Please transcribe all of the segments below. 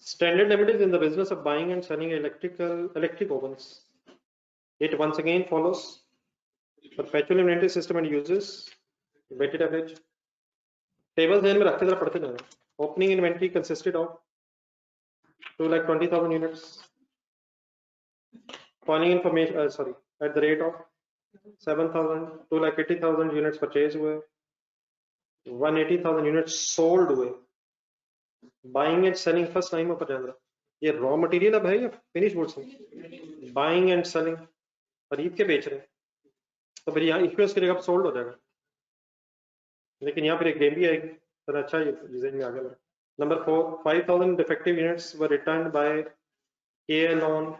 Standard Limited is in the business of buying and selling electric ovens. It once again follows perpetual inventory system and uses weighted average. Tables ध्यान में रख के जरा पढ़ते जाना. Opening inventory consisted of 2,20,000 units. Falling information, at the rate of 7,000, 2,80,000 units purchased हुए, 180,000 units sold हुए. Buying and selling first time ऊपर जाना. ये रॉ मटेरियल अब है या फिनिश गुड्स है? बाइंग एंड सेलिंग, खरीद के बेच रहे हैं, तो फिर यहाँ इक्वियस की जगह सोल्ड हो जाएगा. लेकिन यहाँ फिर एक गेम भी आएगी. तो अच्छा ये डिजाइन में आगे बढ़ा. Number 4, 5,000 defective units were returned by KL on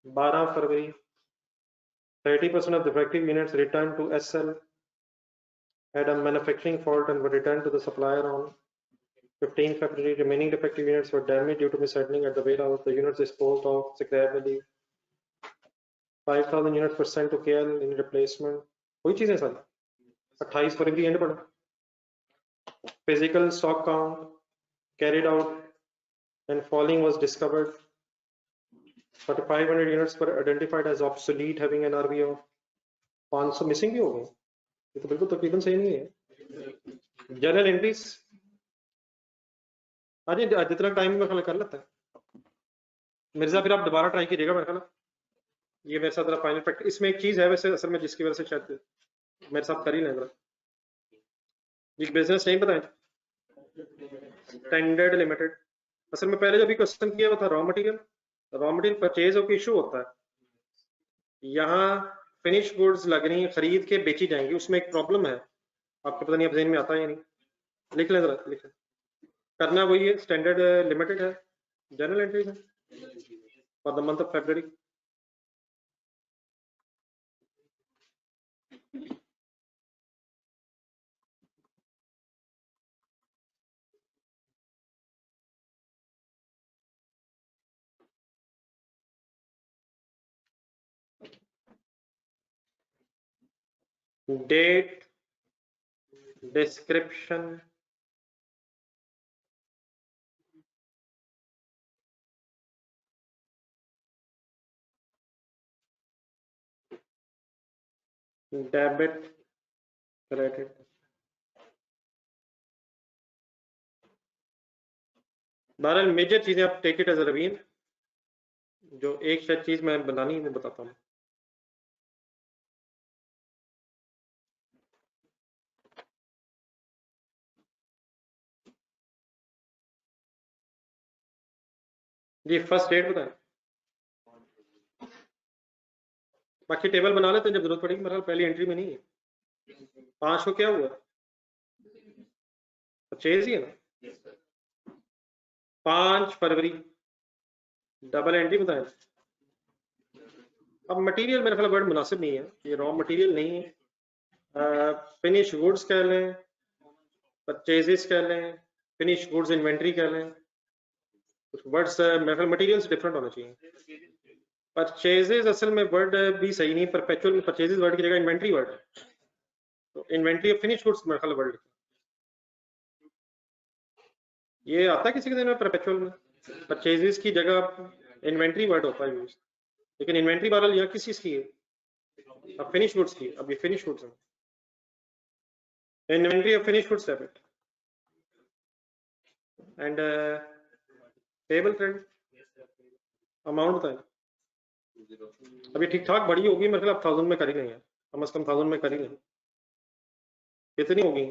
12 February. 30% of defective units returned to SL had a manufacturing fault and were returned to the supplier on 15 February. Remaining defective units were damaged due to mishandling at the warehouse. The units disposed of scrap value. 5,000 units were sent to KL in replacement. कोई चीजें सारी. 28 फरवरी and पड़ा. Physical stock count carried out and falling was discovered. 4,500 units were identified as obsolete, having an RV of 500 missing भी हो गए. ये तो बिल्कुल तकरीबन सही नहीं है. जर्नल एंट्रीज आज जितना टाइम में ख्याल कर लेता है. मिर्जा फिर आप दोबारा ट्राई कीजिएगा. मेरे ख्याल ये मेरे साथ जरा फाइनल प्रैक्टिस. इसमें एक चीज है वैसे असल में जिसकी वजह से शायद मेरे साथ कर ही लें. जरा ये बिजनेस नहीं बताएं. Standard limited. असल में पहले जब भी क्वेश्चन किया वो था रॉ मटेरियल परचेज होकर इशू होता है. यहाँ फिनिश गुड्स लग रही है, खरीद के बेची जाएंगी. उसमें एक प्रॉब्लम है, आपको पता नहीं अब ज़हन में आता है या नहीं. लिख लें जरा, लिख लें. करना वही है. स्टैंडर्ड लिमिटेड है, जर्नल एंट्रीज है for the month of February. Date, description, debit, credit. बहरहाल मेजर चीजें आप take it as a revision. जो एक शायद चीज मैं बनानी है वो बताता हूँ. जी फर्स्ट डेट बताएं. बाकी टेबल बना लेते हैं जब जरूरत पड़ेगी. मेरा पहली एंट्री में नहीं है. 5 को क्या हुआ? परचेज ही है ना. 5 फरवरी डबल एंट्री बताएं. अब मटेरियल मेरे ख्याल वर्ड मुनासिब नहीं है. ये रॉ मटेरियल नहीं है. फिनिश गुड्स कह लें, परचेजेस कह लें, फिनिश गुड्स इन्वेंट्री कह लें. कुछ वर्ड्स मेरे ख्याल मटेरियल से डिफरेंट होना चाहिए. परचेजेस असल में वर्ड भी सही नहीं. परपेचुअल में परचेजेस वर्ड की जगह इन्वेंट्री वर्ड है. तो इन्वेंट्री ऑफ फिनिश गुड्स मेरे ख्याल वर्ड लिखा. ये आता है किसी के दिन में परपेचुअल में परचेजेस की जगह इन्वेंट्री वर्ड होता है यूज. लेकिन इन्वेंट्री बहरहाल यहाँ किस चीज की है? अब फिनिश गुड्स की. अब ये फिनिश गुड्स है. Inventory of finish goods debit and payable credit. Amount बताएं. अभी ठीक ठाक बड़ी होगी मेरे ख्याल. 1000 में कर ही लेंगे, कम से कम 1000 में कर ही लेंगे. कितनी होगी?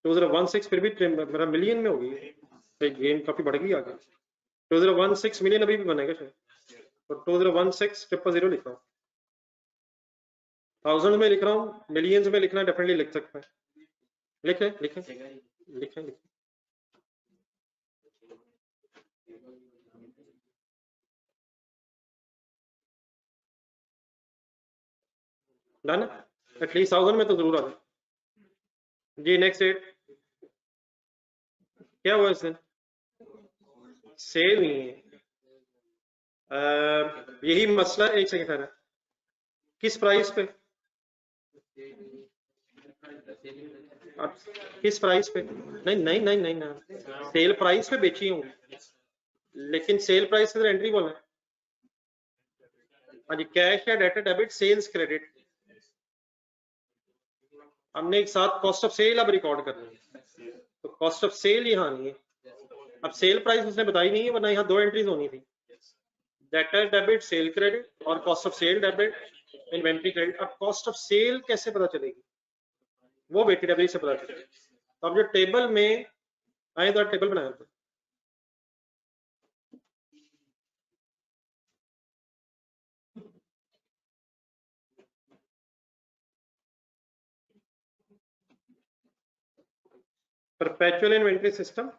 2016 फिर भी मेरा मिलियन में होगी. गेम काफी बढ़ गई आगे. 2016 मिलियन अभी भी बनेगा शायद. तो 2016 000 लिख रहा हूँ. 1000 में लिख रहा हूँ. मिलियंस में लिखना डेफिनेटली लिख सकते हैं. लिखें लिखें लिखें लिखें. डन. एटलीस्ट 1000 में तो जरूर आ जाए. जी नेक्स्ट डेट क्या हुआ इस दिन? सेल नहीं है. यही मसला. एक सेकंड है. किस प्राइस पे? किस प्राइस पे? नहीं नहीं नहीं नहीं ना, सेल प्राइस पे बेची हूँ. लेकिन सेल प्राइस से एंट्री बोलना है। हाँ जी, कैश या डेटर डेबिट सेल्स क्रेडिट, हमने एक साथ कॉस्ट ऑफ सेल अब रिकॉर्ड करनी है, तो कॉस्ट ऑफ सेल यहाँ नहीं है। अब सेल प्राइस उसने बताई नहीं है, वरना यहाँ 2 एंट्रीज होनी थी, डेटर डेबिट सेल क्रेडिट और cost of sale debit inventory credit. अब कॉस्ट ऑफ सेल कैसे पता चलेगी, वो वेटेड एवरेज से पता चलेगी। तो अब जो टेबल में आए तो टेबल बनाया था, परपेचुअल इन्वेंट्री सिस्टम,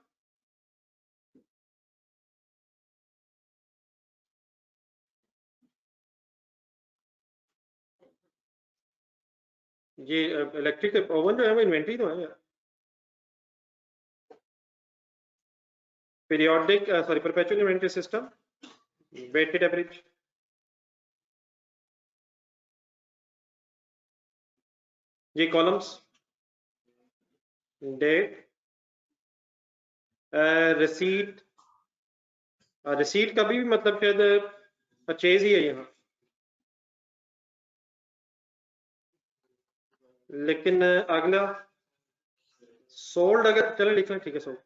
ये इलेक्ट्रिक ओवन जो है वो इन्वेंट्री तो है यार। Periodic sorry perpetual inventory system, weighted average, ये कॉलम्स, डेट, रिसीट, रिसीट का भी मतलब शायद परचेज ही है यहाँ, लेकिन अगला सोल्ड अगर चलो लिख लें, ठीक है, sold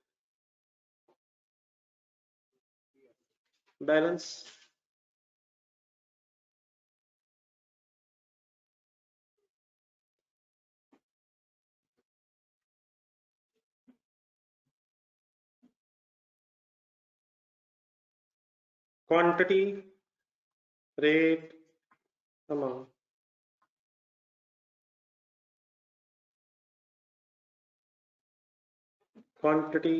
balance, quantity, rate, amount, quantity,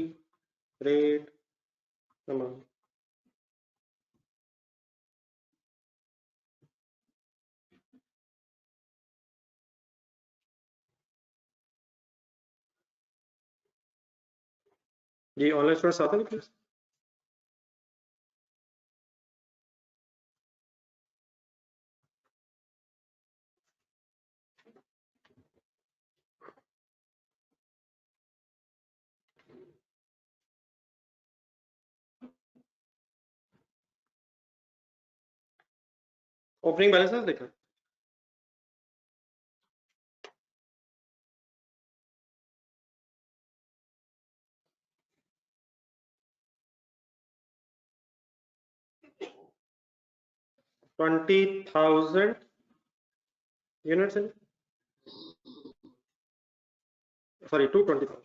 rate, amount. ये ऑनलाइन स्टूडेंट्स आते हैं प्लीज। ओपनिंग बैलेंसेस देखा, $20,000 units, sorry 220,000,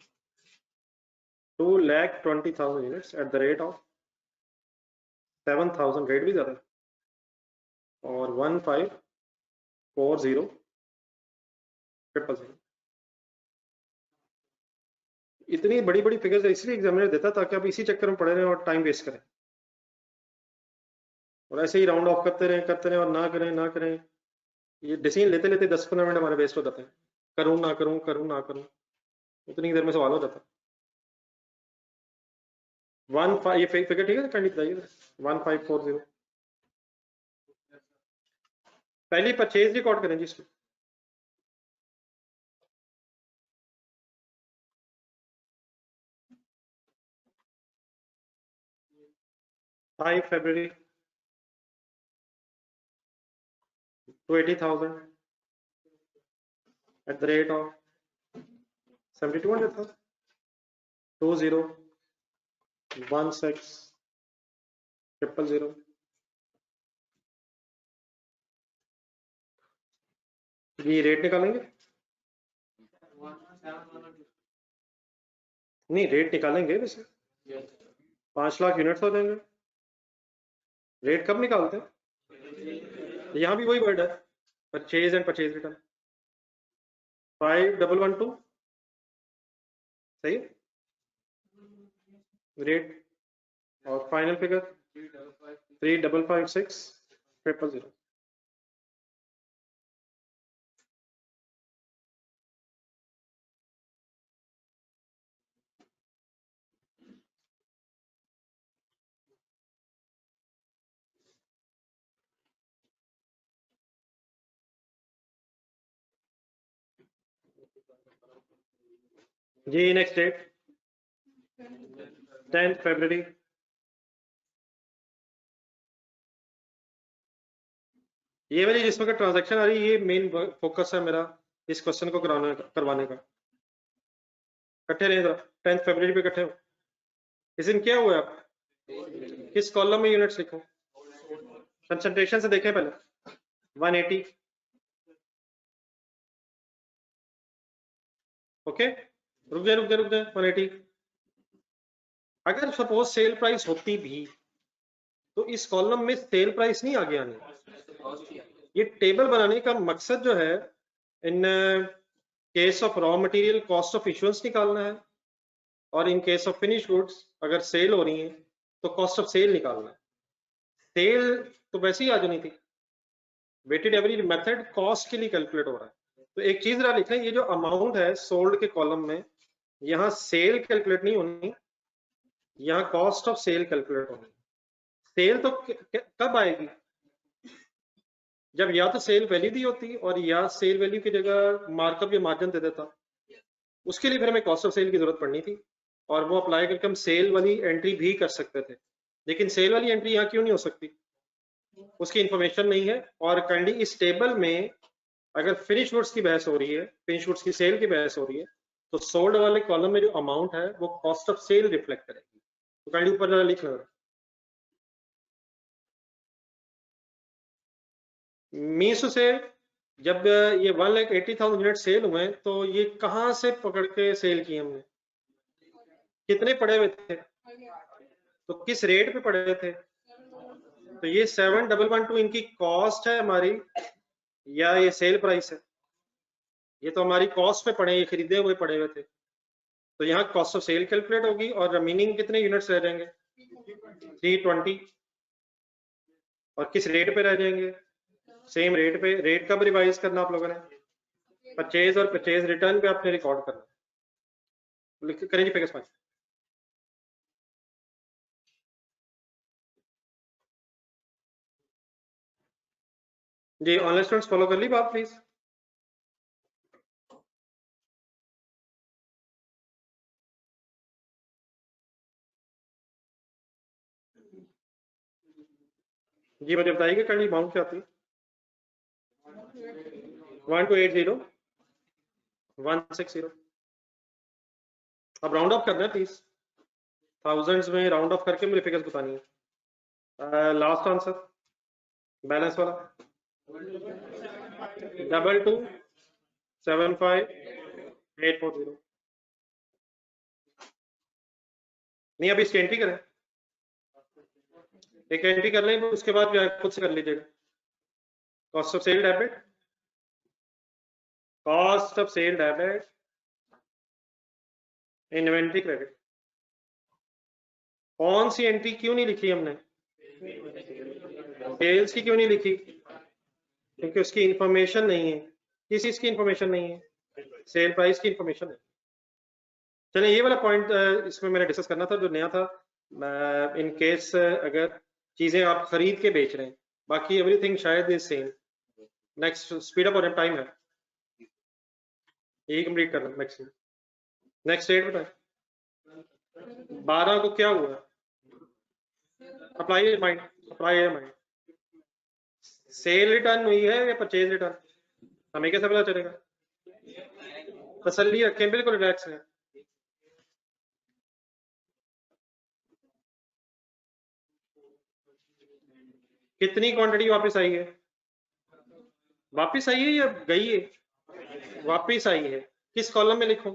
2,20,000 units at the rate of 7,000, rate भी ज्यादा है, और 1540,000। इतनी बड़ी बड़ी फिगर्स इसलिए एग्जामिनर देता ताकि आप इसी चक्कर में पड़े रहें और टाइम वेस्ट करें, और ऐसे ही राउंड ऑफ करते रहें और ना करें ना करें, ये डिसीजन लेते लेते 10-15 मिनट हमारे वेस्ट हो जाते हैं, करूं ना करूं करूं ना करूं, उतनी देर में सवाल हो जाता है। ये फिगर ठीक है, काइंडली बताइए। 1540, पहली परचेज रिकॉर्ड करें जी इसमें, 5 February, 280,000 at the rate of 7,200, 20160000। ये रेट निकालेंगे, नहीं रेट निकालेंगे वैसे, 5 लाख यूनिट्स हो जाएंगे। रेट कब निकालते हैं, यहाँ भी वही वर्ड है, परचेज एंड परचेज रिटर्न, 5112, सही है रेट, और फाइनल फिगर 3,556,000। जी नेक्स्ट डेट 10 February, ये वाली जिसमें का ट्रांजैक्शन आ रही है, ये मेन फोकस है मेरा इस क्वेश्चन को करवाने का। इकट्ठे रहे जरा, 10 फरवरी पे इकट्ठे हो। इस दिन क्या हुआ है आप किस कॉलम में यूनिट्स लिखो, कंसंट्रेशन से देखें पहले। 180 ओके, रुक जाए 180। अगर सपोज सेल प्राइस होती भी तो इस कॉलम में सेल प्राइस नहीं आगे आनी। ये टेबल बनाने का मकसद जो है, in case of raw material cost of issuance निकालना है, और in case of finish goods अगर सेल हो रही है तो कॉस्ट ऑफ सेल निकालना है। सेल तो वैसे ही आ जानी थी, वेटेड एवरेज मेथड कॉस्ट के लिए कैलकुलेट हो रहा है। तो एक चीज जरा लिख लें, ये जो अमाउंट है सोल्ड के कॉलम में, यहाँ सेल कैलकुलेट नहीं होनी, यहाँ कॉस्ट ऑफ सेल कैलकुलेट होनी। सेल तो कब आएगी, जब या तो सेल वैल्यू दी होती और या सेल वैल्यू की जगह मार्कअप या मार्जिन दे देता। उसके लिए फिर हमें कॉस्ट ऑफ सेल की जरूरत पड़नी थी, और वो अप्लाई करके हम सेल वाली एंट्री भी कर सकते थे। लेकिन सेल वाली एंट्री यहाँ क्यों नहीं हो सकती, उसकी इंफॉर्मेशन नहीं है। और काइंडली इस टेबल में अगर फिनिश गुड्स की बहस हो रही है, फिनिश गुड्स की सेल की बहस हो रही है, तो सोल्ड वाले कॉलम में जो अमाउंट है वो कॉस्ट ऑफ सेल रिफ्लेक्ट करेगी। तो काइंडली ऊपर जरा लिख लो, मीन्स से जब ये 1,80,000 यूनिट सेल हुए तो ये कहां से पकड़ के सेल किए हमने, कितने पड़े हुए थे, तो किस रेट पे पड़े थे। तो ये 7,112 इनकी कॉस्ट है हमारी, या ये सेल प्राइस है। ये तो हमारी कॉस्ट पे पड़े, ये खरीदे हुए पड़े हुए थे। तो यहाँ कॉस्ट ऑफ सेल कैलकुलेट होगी, और रिमेनिंग कितने यूनिट्स रह जाएंगे 320, और किस रेट पे रह जाएंगे, सेम रेट पे। रेट कब रिवाइज करना आप लोगों ने, परचेज और परचेज रिटर्न पे आपने रिकॉर्ड करना। करें जी फिगर्स 5। जी ऑनलाइन स्टूडेंट्स फॉलो कर ली बात प्लीज। जी मुझे बताइए करंट अमाउंट क्या आती है। 1280160। अब राउंड ऑफ करना है प्लीज, थाउजेंड्स में राउंड ऑफ करके मुझे फिगर्स बतानी है। लास्ट आंसर बैलेंस वाला 2275,840। नहीं अभी इसकी एंट्री करें, एक एंट्री कर लें, उसके बाद खुद से कर लीजिएगा। Cost of sale debit, cost of sale debit, inventory credit. कौन सी एंट्री क्यों नहीं लिखी हमने, सेल्स की क्यों नहीं लिखी, क्योंकि उसकी इंफॉर्मेशन नहीं है। किस चीज की इंफॉर्मेशन नहीं है, सेल प्राइस की इंफॉर्मेशन है। चलिए ये वाला पॉइंट इसमें मैंने डिस्कस करना था जो नया था। इन केस अगर चीजें आप खरीद के बेच रहे हैं, बाकी एवरीथिंग शायद is same. Next speed up और टाइम है, यही कंप्लीट करना मैक्सिमम। नेक्स्ट डेट बताएं, 12 को क्या हुआ, apply mind, apply mind. Cell return हुई है या परचेज रिटर्न, हमें कैसे पता चलेगा, तसल्ली रखें, बिल्कुल रिलैक्स है। कितनी क्वांटिटी वापस आई है, वापस आई है या गई है, वापस आई है। किस कॉलम में लिखूं,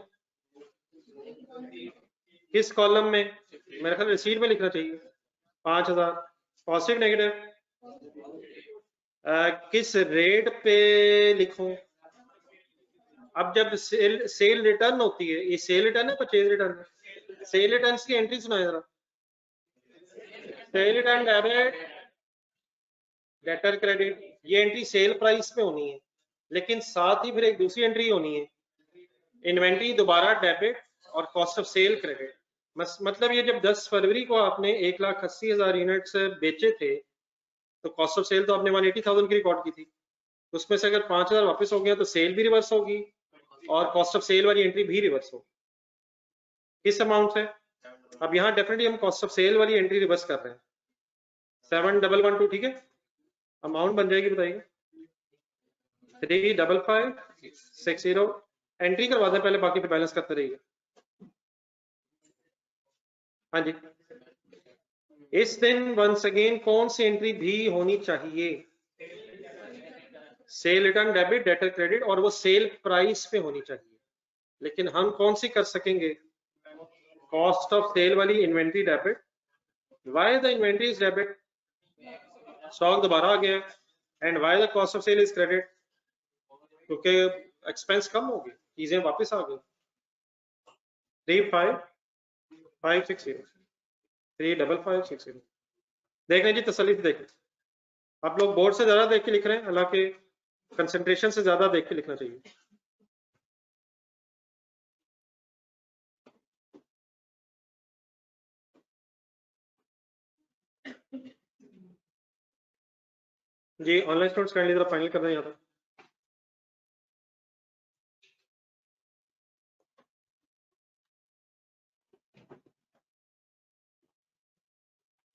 किस कॉलम में, मेरे ख्याल रिसीट में लिखना चाहिए। 5,000 पॉजिटिव नेगेटिव, किस रेट पे लिखूं। अब जब सेल रिटर्न होती है, ये सेल रिटर्न है परचेज रिटर्न है, सेल रिटर्न की एंट्री सुनाए जरा। Cell return debit, debtor credit, ये एंट्री सेल प्राइस पे होनी है, लेकिन साथ ही फिर एक दूसरी एंट्री होनी है, इन्वेंट्री दोबारा डेबिट और कॉस्ट ऑफ सेल क्रेडिट। मतलब ये जब 10 फरवरी को आपने 1,80,000 यूनिट्स बेचे थे, तो कॉस्ट ऑफ सेल तो आपने 180,000 की रिकॉर्ड की थी। उसमें से अगर 5,000 वापस हो गया तो सेल भी रिवर्स होगी, और कॉस्ट ऑफ सेल वाली एंट्री भी रिवर्स होगी। किस अमाउंट से, अब यहाँ डेफिनेटली हम कॉस्ट ऑफ सेल वाली एंट्री रिवर्स कर रहे हैं। 7,112 ठीक है, अमाउंट बन जाएगी बताइए। 35560 एंट्री करवा दें पहले, बाकी पे बैलेंस करते रहिए। हाँ जी, इस दिन वंस अगेन कौन सी एंट्री भी होनी चाहिए? Cell return debit, debtor credit, और वो सेल प्राइस पे होनी चाहिए। लेकिन हम कौन सी कर सकेंगे? कॉस्ट ऑफ सेल वाली inventory debit. Why the inventory is debit? Stock दोबारा आ गया। And why the cost of sale is credit? क्योंकि एक्सपेंस कम हो गई, चीजें वापस आ गई। 35560 35560 देख रहे जी, तसल्ली से देखें। आप लोग बोर्ड से ज्यादा देख के लिख रहे हैं, हालांकि कंसंट्रेशन से ज्यादा देख के लिखना चाहिए। जी ऑनलाइन स्टूडेंट्स काइंडली जरा फाइनल कर रहे हैं यहाँ तक।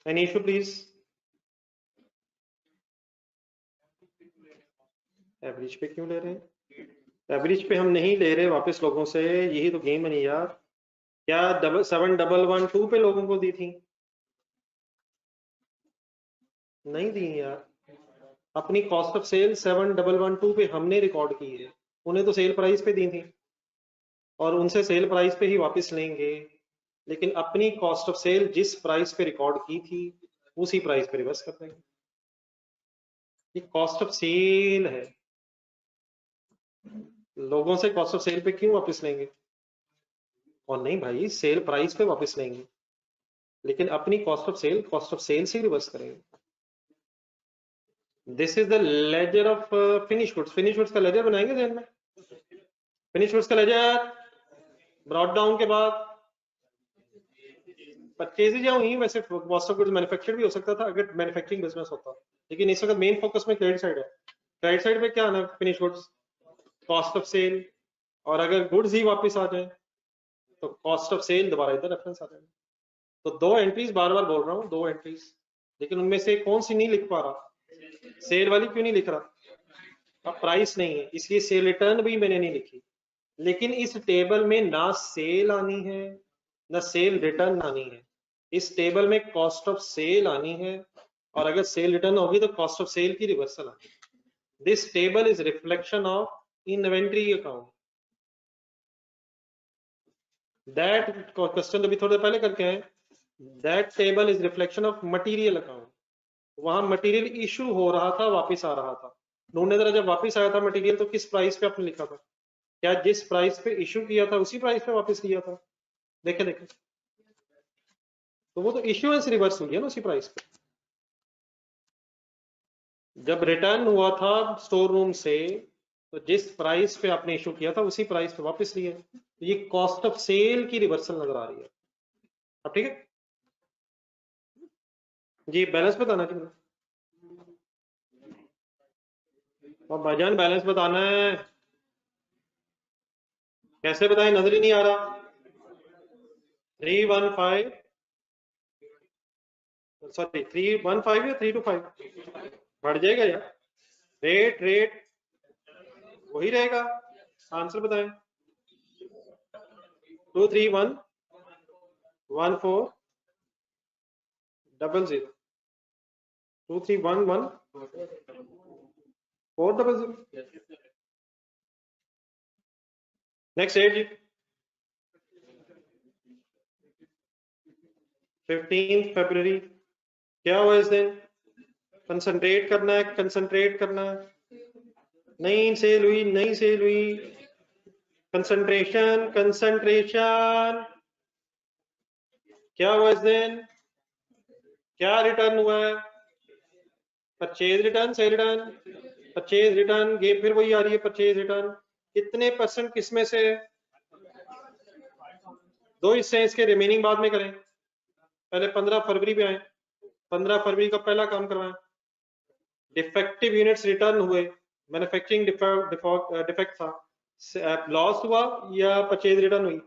Any issue please? एवरेज पे क्यों ले रहे हैं? एवरेज पे हम नहीं ले रहे वापस लोगों से, यही तो गेम है नहीं यार। क्या 7112 पे लोगों को दी थी? नहीं दी यार। अपनी कॉस्ट ऑफ सेल 7112 पे हमने रिकॉर्ड की है, उन्हें तो सेल प्राइस पे दी थी और उनसे सेल प्राइस पे ही वापस लेंगे। लेकिन अपनी कॉस्ट ऑफ सेल जिस प्राइस पे रिकॉर्ड की थी उसी प्राइस पे रिवर्स कर देंगे। ये कॉस्ट ऑफ सेल है, लोगों से कॉस्ट ऑफ सेल पे क्यों वापस लेंगे? और नहीं भाई, सेल प्राइस पे वापस लेंगे, लेकिन अपनी कॉस्ट ऑफ सेल से रिवर्स करेंगे। This is the laser of finish goods. Finish goods का लेजर बनाएंगे ध्यान में। फिनिश गुड्स का लेजर ब्रॉट डाउन के बाद परचेज या हुई, वैसे कॉस्ट ऑफ गुड्स मैन्युफैक्चर्ड भी हो सकता था अगर मैन्युफैक्चरिंग बिजनेस होता, लेकिन इस वक्त मेन फोकस में क्रेडिट साइड है। क्रेडिट साइड पे क्या आना? Finish goods, cost of sale, और अगर गुड्स ही वापस आ जाए तो कॉस्ट ऑफ सेल दोबारा इधर रेफरेंस आ जाएगा। तो दो एंट्रीज बार बार बोल रहा हूँ, दो एंट्रीज, लेकिन उनमें से कौन सी नहीं लिख पा रहा? सेल वाली क्यों नहीं लिख रहा? अब प्राइस नहीं है इसलिए सेल रिटर्न भी मैंने नहीं लिखी। लेकिन इस टेबल में ना सेल आनी है ना सेल रिटर्न आनी है, इस टेबल में कॉस्ट ऑफ सेल आनी है, और अगर सेल रिटर्न होगी तो कॉस्ट ऑफ सेल की रिवर्सल आनी है। This table is reflection of inventory account. That question अभी थोड़े पहले करके आए, that table is reflection of material account. वहां मटेरियल इशू हो रहा था, वापस आ रहा था, ढूंढने जरा जब वापस आया था मटेरियल तो किस प्राइस पे आपने लिखा था? क्या जिस प्राइस पे इशू किया था उसी प्राइस पे वापस लिया था? देखे देखे, तो वो तो इश्यूएंस रिवर्स हुई है ना उसी प्राइस पे। जब रिटर्न हुआ था स्टोर रूम से तो जिस प्राइस पे आपने इशू किया था उसी प्राइस पे वापस लिए, तो ये कॉस्ट ऑफ सेल की रिवर्सल नजर आ रही है। अब ठीक है जी, बैलेंस बताना कि और भाईजान बैलेंस बताना है, कैसे बताएं, नजर ही नहीं आ रहा। 315 सॉरी 315 या 325 बढ़ जाएगा यार। रेट रेट वही रहेगा, आंसर बताएं। 2311400 2311400। नेक्स्ट डेट जी 15 फरवरी। क्या हुआ इस दिन? कंसंट्रेट करना है, कंसंट्रेट करना है। नहीं सेल हुई, नहीं सेल हुई, कंसंट्रेशन कंसंट्रेशन। क्या हुआ इस दिन? क्या रिटर्न हुआ है? Purchase return, cell return, purchase return, game फिर वही आ रही है परचेज रिटर्न। कितने परसेंट किसमें से? दो हिस्से हैं इसके, रिमेनिंग बाद में करें, पहले 15 फरवरी पे आए। 15 फरवरी का पहला काम करवाएं। डिफेक्टिव यूनिट्स रिटर्न हुए, मैन्युफैक्चरिंग डिफेक्ट था, लॉस हुआ या परचेज रिटर्न हुई?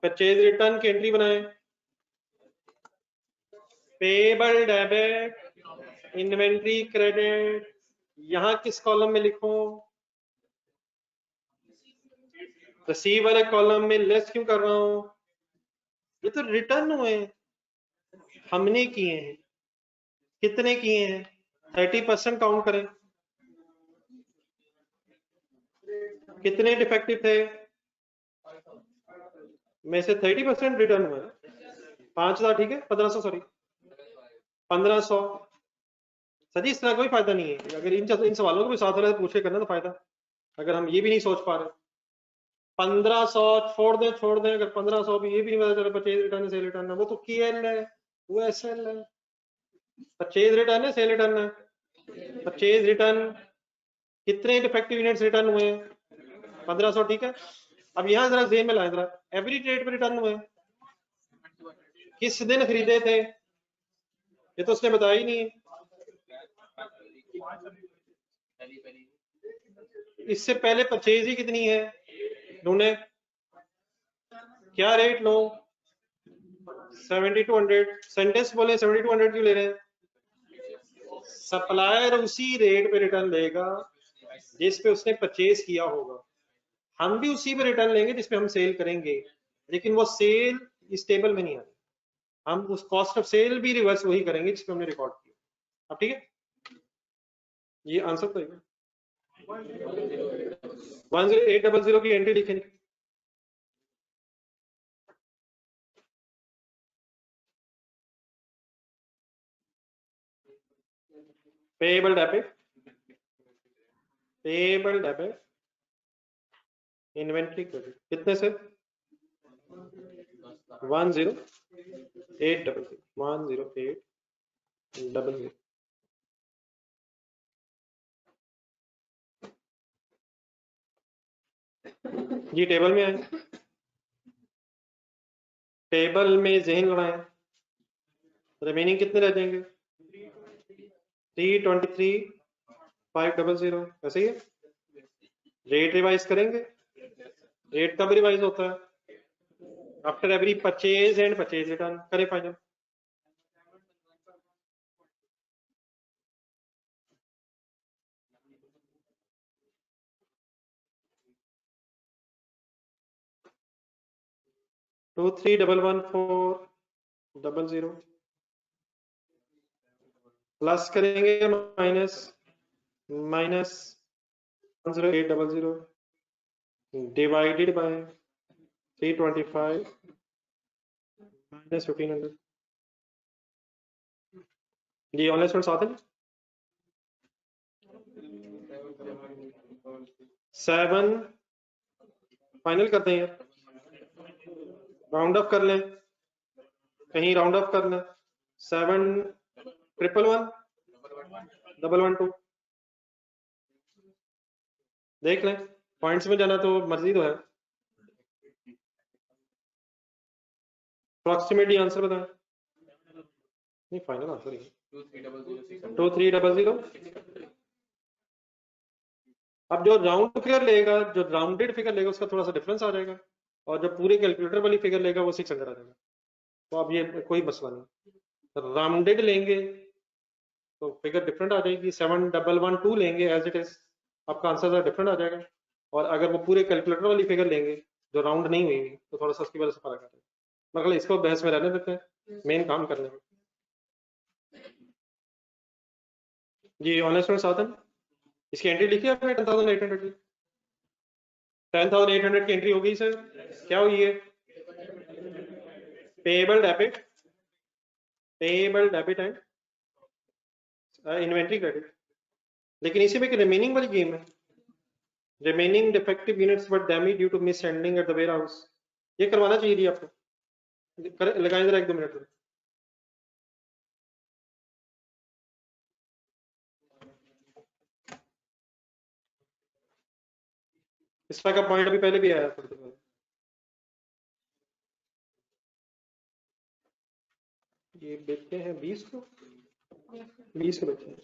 परचेज रिटर्न की एंट्री बनाए, पेबल डेबिट, इन्वेंट्री क्रेडिट, यहाँ किस कॉलम में लिखूं? रिसीव वाले कॉलम में लेस क्यों कर रहा हूं? ये तो रिटर्न हुए, हमने किए हैं। कितने किए हैं? 30% काउंट करें। कितने डिफेक्टिव थे? में से 30% रिटर्न हुए। 5000, ठीक है, 1500, सॉरी 1500। सर इस तरह कोई फायदा नहीं है। अगर इन सवालों को भी साथ वाले से पूछे करना तो फायदा, अगर हम ये भी नहीं सोच पा रहे। 1500 छोड़ दें अगर 1500 भी ये भी नहीं पता चला परचेज रिटर्न है सेल रिटर्न है, वो तो KL है, वो SL है। परचेज रिटर्न है सेल रिटर्न है। परचेज रिटर्न कितने डिफेक्टिव यूनिट्स रिटर्न हुए? 1500, ठीक है। अब यहाँ जरा जेन में लाए, जरा एवरी ट्रेड पे रिटर्न हुए, किस दिन खरीदे थे, ये तो उसने बताया ही नहीं है। इससे पहले परचेज ही कितनी है ढूंढे, क्या रेट लो? 7200। सेंटेंस बोले 7200 क्यों ले रहे हैं? सप्लायर उसी रेट पे रिटर्न लेगा जिस पे उसने परचेज किया होगा। हम भी उसी पे रिटर्न लेंगे जिस पे हम सेल करेंगे, लेकिन वो सेल इस टेबल में नहीं आती। हम उस कॉस्ट ऑफ सेल भी रिवर्स वही करेंगे जिस पे हमने रिकॉर्ड किया। अब ठीक है, ये आंसर तो है। 10800 की एंट्री लिखेंगे। पेएबल डेबिट इन्वेंट्री क्रेडिट कितने से? 10800। जी टेबल में आए, टेबल में जहन लड़ाए, रिमेनिंग कितने रह जाएंगे? 323,500, ऐसे ही है। रेट रिवाइज करेंगे, रेट कब रिवाइज होता है? After every purchase and purchase return. करें final. Two three double 1,400 plus करेंगे माइनस 10800 डिवाइडेड बाय 325 माइनस 1500। जी ऑनलाइन स्टूडेंट साथ है। 7 फाइनल करते हैं यार, राउंड ऑफ कर लें, कहीं राउंड ऑफ कर लें। 7,111,112 देख लें, पॉइंट्स में जाना तो मर्जी तो है। अप्रॉक्सीमेटली आंसर बताएं। नहीं फाइनल आंसर ही 2300। अब जो राउंड फिगर लेगा, जो राउंडेड फिगर लेगा उसका थोड़ा सा डिफरेंस आ जाएगा, और जो पूरे कैलकुलेटर वाली फिगर लेगा वो 600 आ जाएगा। तो अब ये कोई मसला नहीं, राउंडेड लेंगे तो फिगर डिफरेंट आ जाएगी। 7,112 लेंगे एज इट इज, आपका आंसर डिफरेंट आ जाएगा। और अगर वो पूरे कैलकुलेटर वाली फिगर लेंगे जो राउंड नहीं हुई तो थोड़ा सा उसकी वजह से फर्क आ जाएगा। मतलब इसको बहस में रहने देते हैं, मेन काम करने में। जी ऑनलाइन स्टूडेंट साथ है, इसकी एंट्री लिखी है आपने 10,800 की। 10,800 की एंट्री हो गई सर, क्या हुई है? Payable debit and inventory credit. लेकिन इसी में रिमेनिंग वाली गेम है, remaining defective units were damage due to mishandling at the warehouse. ये करवाना चाहिए थी आपको, लगाएं जरा 1-2 मिनट। इस तरह का पॉइंट अभी पहले भी आया था। ये बेचते हैं 20 को, 20 को बेचते हैं।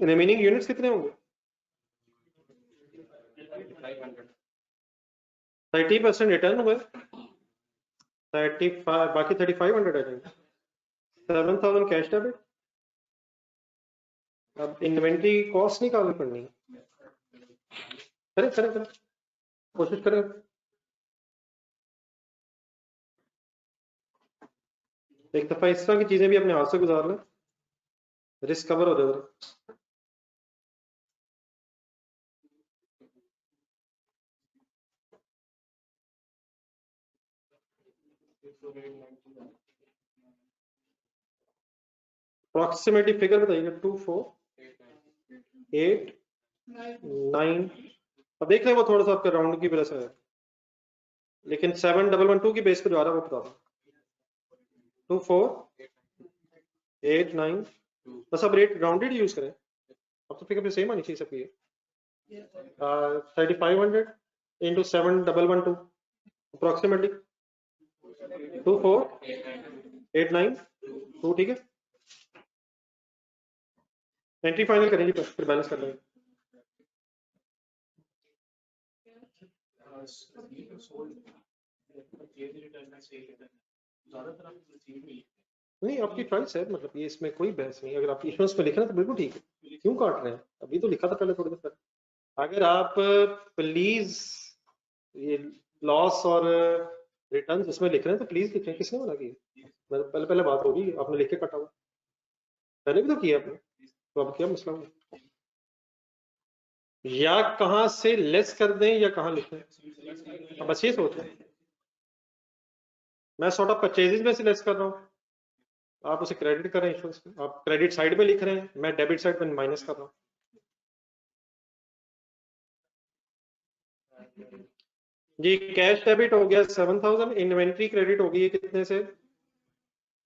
रिमेनिंग यूनिट्स कितने होंगे? 30% रिटर्न हुए, 35, बाकी 3500 आ जाएंगे। 7000 कैश डेबिट। अब इन्वेंट्री कॉस्ट निकालनी पड़नी, करें करें करें, कोशिश करें। एक दफा इस तरह की चीजें भी अपने हाथ से गुजार लें, रिस्क कवर हो जाएगा। अप्रॉक्सीमेटली फिगर बताइएगा। 2489। अब देख रहे हैं वो थोड़ा सा आपका राउंड की वजह से है, लेकिन 7112 की बेस पे जो आ रहा है वो बता दो। 2489। बस अब रेट राउंडेड यूज करें, अब तो फिगर पे सेम आनी चाहिए सबकी। 3500 इंटू 7112 अप्रॉक्सीमेटली 24892, ठीक है। एंट्री फाइनल करेंगे फिर बैलेंस कर लेंगे। नहीं, आपकी चॉइस है, मतलब ये इसमें कोई बहस नहीं। अगर आप इश्यूज पे लिख रहे हैं तो बिल्कुल ठीक है, क्यों काट रहे हैं? अभी तो लिखा था पहले थोड़ी देर पहले। अगर आप प्लीज ये लॉस और रिटर्न इसमें लिख रहे हैं तो प्लीज लिखें, किसने मना किया? पहले पहले बात होगी, आपने लिख के काटा हुआ, पहले भी तो किया आपने, तो अब क्या मसला हुआ? या कहां से लेस कर दें या कहां लिखें, अब बस ये सोच रहे हैं। मैं सॉर्ट ऑफ परचेजेस में से लेस कर रहा हूँ, आप उसे क्रेडिट कर रहे हैं इश्यूज में, आप क्रेडिट साइड पे लिख रहे हैं, मैं डेबिट साइड पे माइनस कर रहा हूँ। जी कैश डेबिट हो गया 7000, इन्वेंट्री क्रेडिट हो गई है कितने से?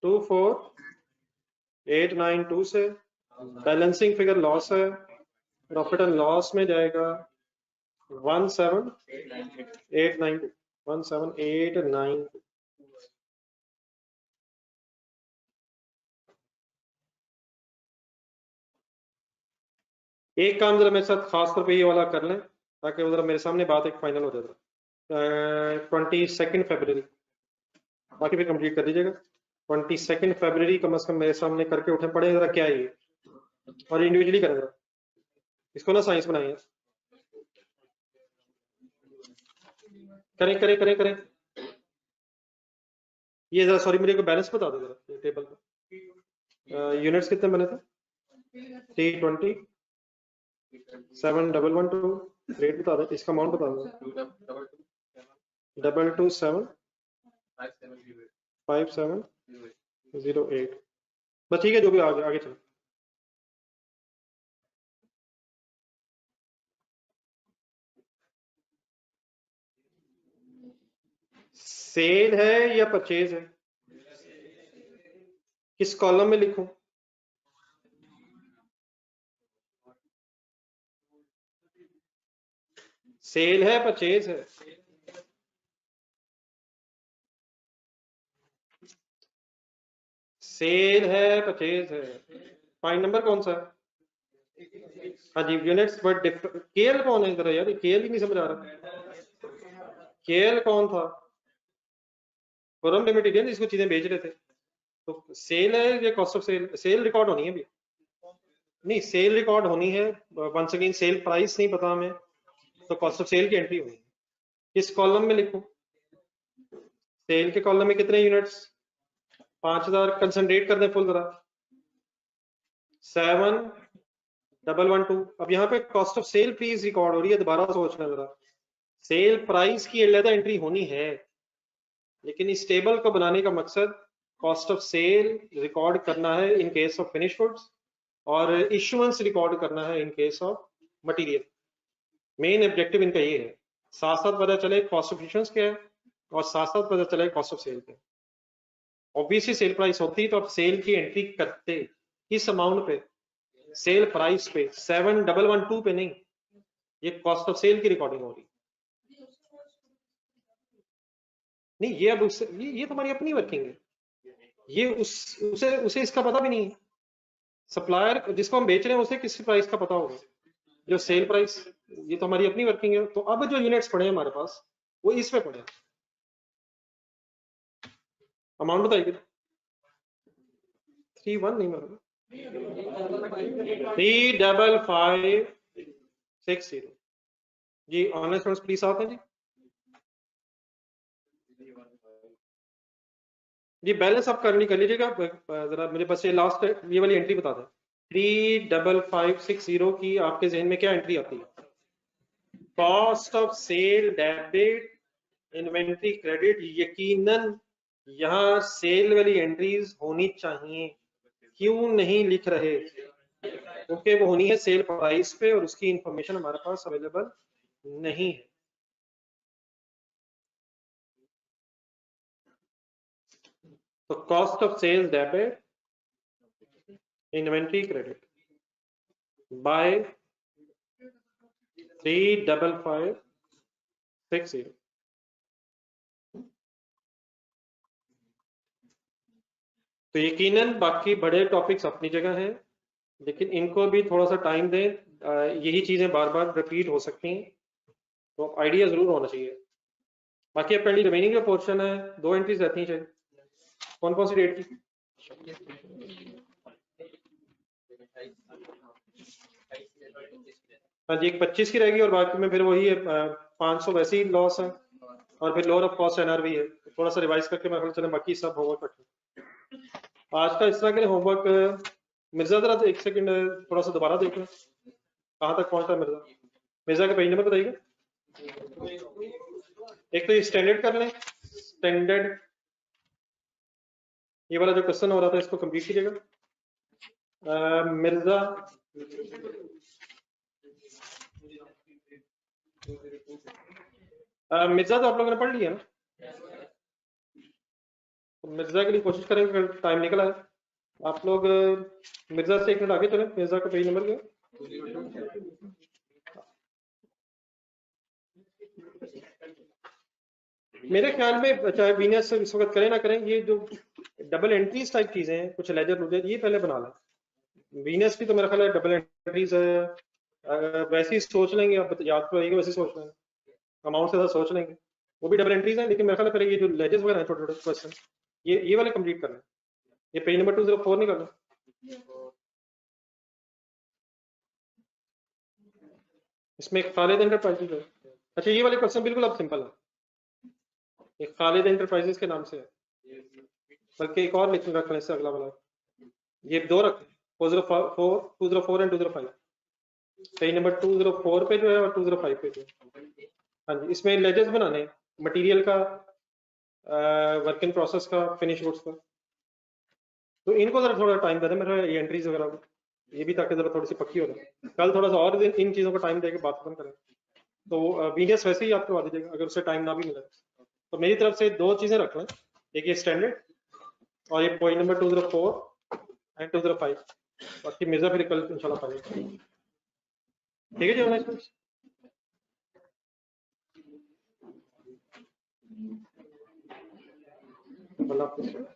24892 से। बैलेंसिंग फिगर लॉस है, प्रॉफिट एंड लॉस में जाएगा 17892, 17892। एक काम जरा मेरे साथ खास तौर पे ये वाला कर लें, ताकि वो जरा मेरे सामने बात एक फाइनल हो जाए। 22 फरवरी, बाकी फिर कंप्लीट कर दीजिएगा। 22 फरवरी कम से कम मेरे सामने करके उठे पड़े जरा, क्या है ये, और इंडिविजुअली करें जरा, इसको ना साइंस बनाइए। करें करें करें करें। ये जरा सॉरी, मुझे को बैलेंस बता दो जरा टेबल पे। यूनिट्स कितने बने थे? 320 7112। रेट बता दो, इसका अमाउंट बता दो। 2275708। बस ठीक है, जो भी आगे आगे चलो। सेल है या परचेज है? किस कॉलम में लिखूं? सेल है परचेज है? सेल है परचेज है। फाइन नंबर कौन सा है? हाँ जी, यूनिट्स, बट केएल कौन है इधर यार? केएल ही नहीं समझ आ रहा। केएल कौन था? फोरम लिमिटेड है जिसको चीजें बेच रहे थे। तो सेल है या cost of sale? Sale record होनी है अभी, नहीं सेल रिकॉर्ड होनी है। वंस अगेन सेल प्राइस नहीं पता हमें, तो कॉस्ट ऑफ सेल की एंट्री होनी है। किस कॉलम में लिखूं? सेल के कॉलम में कितने यूनिट्स? 5000। कंसंट्रेट कर दें फुल जरा। 7112। अब यहाँ पे cost of sale please record हो रही है, दोबारा सोचना जरा। सेल प्राइस की अलग एंट्री होनी है, लेकिन इस टेबल को बनाने का मकसद कॉस्ट ऑफ सेल रिकॉर्ड करना है in case of finish goods, और इशुएंस रिकॉर्ड करना है in case of material. Main objective इनका ये है, साथ साथ पता चले कॉस्ट ऑफ इशुएंस क्या है, और साथ साथ पता चले कॉस्ट ऑफ सेल क्या है। ऑब्वियसली सेल प्राइस होती तो आप सेल की एंट्री करते किस अमाउंट पे? सेल प्राइस पे, 7112 पे नहीं। ये कॉस्ट ऑफ सेल की रिकॉर्डिंग हो रही। नहीं, ये अब उससे ये तुम्हारी अपनी वर्किंग है, ये उसे उसे इसका पता भी नहीं है। सप्लायर जिसको हम बेच रहे हैं उसे किस प्राइस का पता होगा? जो सेल प्राइस, ये तो हमारी अपनी वर्किंग है। तो अब जो यूनिट्स पड़े हैं हमारे पास, वो इसमें पड़े, अमाउंट बताइए। 31 नहीं मतलब 35560 जी। ऑनलाइन स्टूडेंट्स प्लीज आते हैं जी बैलेंस आप कर लीजिएगा जरा, मेरे पास ये लास्ट ये वाली एंट्री बता दें। 35560 की आपके जहन में क्या एंट्री आती है? Cost of sale debit inventory credit, यकीनन यहाँ सेल वाली एंट्रीज होनी चाहिए, क्यों नहीं लिख रहे? क्योंकि वो होनी है सेल प्राइस पे और उसकी इंफॉर्मेशन हमारे पास अवेलेबल नहीं है। तो cost of sales debit inventory credit by 35560। तो यकीनन बाकी बड़े टॉपिक्स अपनी जगह हैं, लेकिन इनको भी थोड़ा सा टाइम दें, यही चीजें बार बार रिपीट हो सकती हैं, तो आइडिया जरूर होना चाहिए। बाकी अपनी रिमेनिंग जो पोर्शन है 2 एंट्रीज रहती हैं चाहिए। कौन कौन सी डेट की? हाँ जी, एक 25 की रहेगी और बाकी में फिर वही है 500 वैसे ही लॉस है, और फिर लोअर ऑफ कॉस्ट एनआरवी है। थोड़ा सा रिवाइज करके मैं चले बाकी सब होमवर्क रखें। आज का इस तरह के होमवर्क मिर्जा जरा एक सेकंड थोड़ा सा दोबारा देख लें कहाँ तक पहुंचता है मिर्जा। मिर्जा का पेज नंबर बताइएगा। एक तो ये स्टैंडर्ड कर लें, स्टैंडर्ड ये वाला जो क्वेश्चन हो रहा था इसको कंप्लीट कीजिएगा। मिर्जा मिर्जा तो आप लोगों ने पढ़ लिया ना, तो मिर्जा के लिए कोशिश करेंगे, टाइम निकला है आप लोग मिर्जा से 1 मिनट आगे चलें। मिर्जा का पेज नंबर क्या? मेरे ख्याल में चाहे वीनस इस वक्त करें ना करें, ये जो डबल एंट्रीज टाइप चीजें हैं, कुछ लेजर लूजर, ये पहले बना लें। वीनस की तो मेरा ख्याल है डबल एंट्रीज है, वैसे ही सोच लेंगे, आप याद तो रहेगा, वैसे ही सोच लेंगे, अमाउंट के साथ सोच लेंगे, वो भी डबल एंट्रीज है। लेकिन मेरा ख्याल है पहले ये जो लेजर्स वगैरह हैं छोटे छोटे क्वेश्चन, ये वाले कंप्लीट कर लें। ये पेज नंबर 204 नहीं करना। इसमें एक खालिद एंटरप्राइजेज है। अच्छा, ये वाले क्वेश्चन बिल्कुल अब सिंपल है, एक खालिद एंटरप्राइजेज के नाम से है, बल्कि एक और लिख रख लें इससे अगला वाला, ये 2 रखें, 204 एंड 205। पेज नंबर 204 पे जो है और 205 पे जो है। हाँ जी, इसमें लेजर्स बनाने हैं, मटेरियल का, वर्क इन प्रोसेस का, फिनिश गुड्स का, तो इनको जरा थोड़ा टाइम दे दें मेरा, ये एंट्रीज वगैरह को, ये भी ताकि जरा थोड़ी सी पक्की हो जाए। कल थोड़ा सा और इन चीजों को टाइम देके बात खत्म करें, तो वीडियोस वैसे ही आप करवा दीजिएगा अगर उससे टाइम ना भी मिले। तो मेरी तरफ से 2 चीजें रख लें, एक ये स्टैंडर्ड और ये पॉइंट नंबर 204 एंड 205, बाकी मिर्जा फिर कल इंशाल्लाह पढ़ेगा। ठीक है जी, अल्लाह हाफिज़।